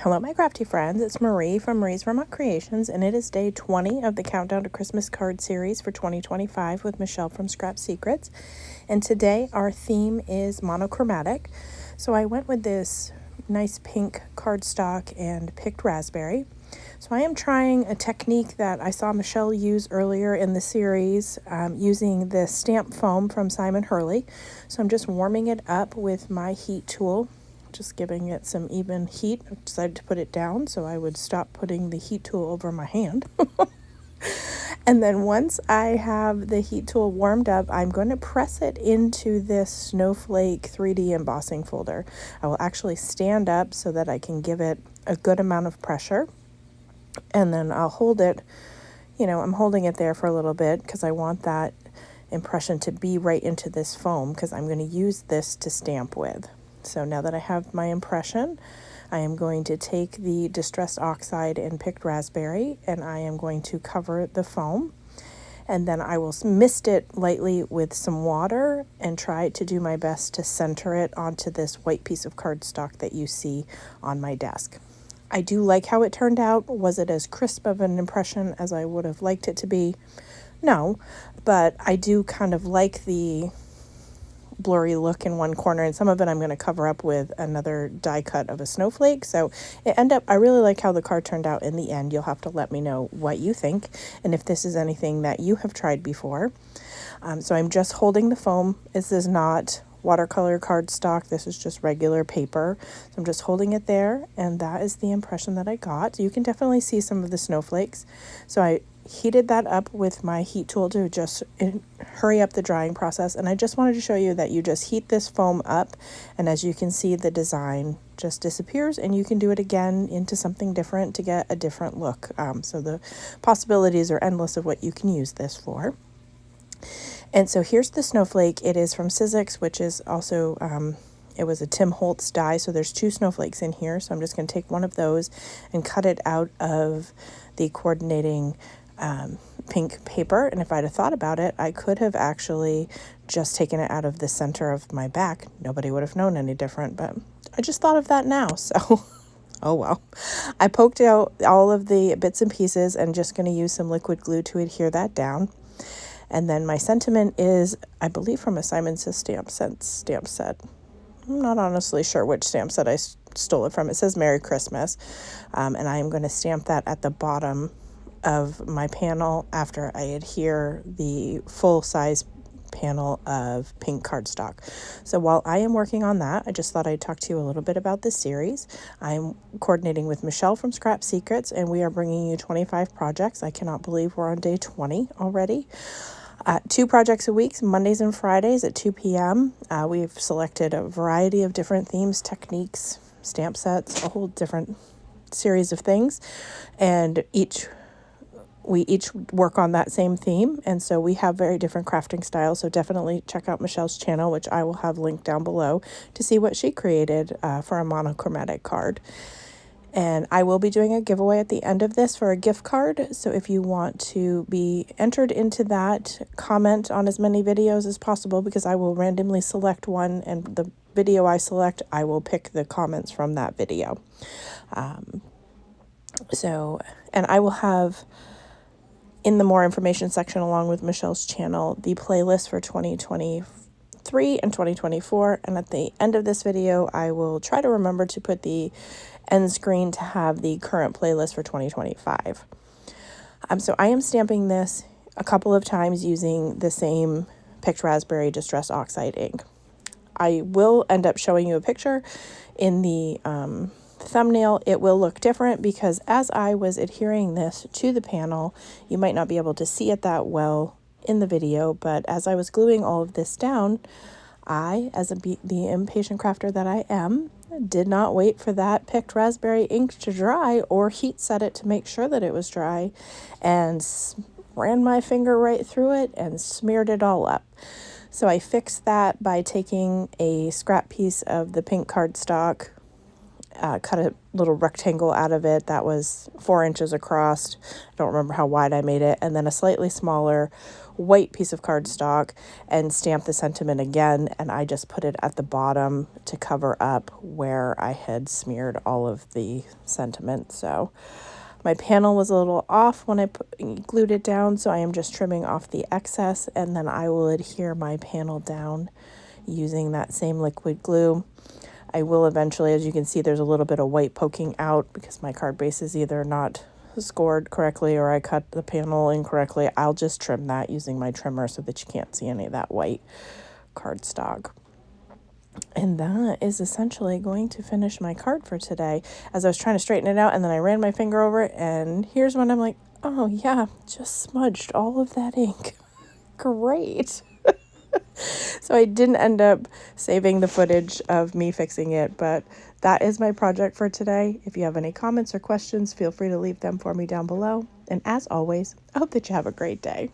Hello, my crafty friends. It's Marie from Mariesvermontcreations, and it is day 20 of the Countdown to Christmas card series for 2025 with Michele from Scrap Secrets. And today our theme is monochromatic. So I went with this nice pink cardstock and picked raspberry. So I am trying a technique that I saw Michele use earlier in the series, using the stamp foam from Simon Hurley. So I'm just warming it up with my heat tool, just giving it some even heat. I decided to put it down so I would stop putting the heat tool over my hand. And then once I have the heat tool warmed up, I'm going to press it into this snowflake 3D embossing folder. I will actually stand up so that I can give it a good amount of pressure. And then I'll hold it, I'm holding it there for a little bit because I want that impression to be right into this foam because I'm going to use this to stamp with. So now that I have my impression, I am going to take the distressed oxide and picked raspberry, and I am going to cover the foam. And then I will mist it lightly with some water and try to do my best to center it onto this white piece of cardstock that you see on my desk. I do like how it turned out. Was it as crisp of an impression as I would have liked it to be? No, but I do kind of like the blurry look in one corner, and some of it I'm going to cover up with another die cut of a snowflake. So I really like how the card turned out in the end. You'll have to let me know what you think and if this is anything that you have tried before. So I'm just holding the foam. This is not watercolor cardstock. This is just regular paper. So I'm just holding it there, and that is the impression that I got. You can definitely see some of the snowflakes. So I heated that up with my heat tool to just hurry up the drying process. And I just wanted to show you that you just heat this foam up, and as you can see, the design just disappears, and you can do it again into something different to get a different look. So the possibilities are endless of what you can use this for. And so here's the snowflake. It is from Sizzix, which is also, it was a Tim Holtz die. So there's 2 snowflakes in here. So I'm just going to take one of those and cut it out of the coordinating pink paper. And if I'd have thought about it, I could have actually just taken it out of the center of my back. Nobody would have known any different, but I just thought of that now. So, oh well. I poked out all of the bits and pieces and just going to use some liquid glue to adhere that down. And then my sentiment is, I believe, from a Simon Says stamp set. I'm not honestly sure which stamp set I stole it from. It says Merry Christmas. And I am going to stamp that at the bottom of my panel after I adhere the full-size panel of pink cardstock. So while I am working on that, I just thought I'd talk to you a little bit about this series. I'm coordinating with Michele from Scrap Secrets, and we are bringing you 25 projects. I cannot believe we're on day 20 already. 2 projects a week, Mondays and Fridays at 2 p.m. We've selected a variety of different themes, techniques, stamp sets, a whole different series of things, and we each work on that same theme, and so we have very different crafting styles. So definitely check out Michele's channel, which I will have linked down below, to see what she created for a monochromatic card. And I will be doing a giveaway at the end of this for a gift card. So if you want to be entered into that, comment on as many videos as possible, because I will randomly select one, and the video I select, I will pick the comments from that video. And I will have in the more information section, along with Michele's channel, the playlist for 2023 and 2024. And at the end of this video, I will try to remember to put the end screen to have the current playlist for 2025. So I am stamping this a couple of times using the same picked raspberry distress oxide ink. I will end up showing you a picture in the thumbnail. It will look different because as I was adhering this to the panel, you might not be able to see it that well in the video, but as I was gluing all of this down, I, as the impatient crafter that I am, did not wait for that picked raspberry ink to dry or heat set it to make sure that it was dry, and ran my finger right through it and smeared it all up. So I fixed that by taking a scrap piece of the pink cardstock cut a little rectangle out of it that was 4 inches across. I don't remember how wide I made it. And then a slightly smaller white piece of cardstock and stamped the sentiment again. And I just put it at the bottom to cover up where I had smeared all of the sentiment. So my panel was a little off when I glued it down, so I am just trimming off the excess, and then I will adhere my panel down using that same liquid glue. I will eventually, as you can see, there's a little bit of white poking out because my card base is either not scored correctly or I cut the panel incorrectly. I'll just trim that using my trimmer so that you can't see any of that white cardstock. And that is essentially going to finish my card for today. As I was trying to straighten it out, and then I ran my finger over it, and here's when I'm like, oh yeah, just smudged all of that ink. Great. So I didn't end up saving the footage of me fixing it, but that is my project for today. If you have any comments or questions, feel free to leave them for me down below. And as always, I hope that you have a great day.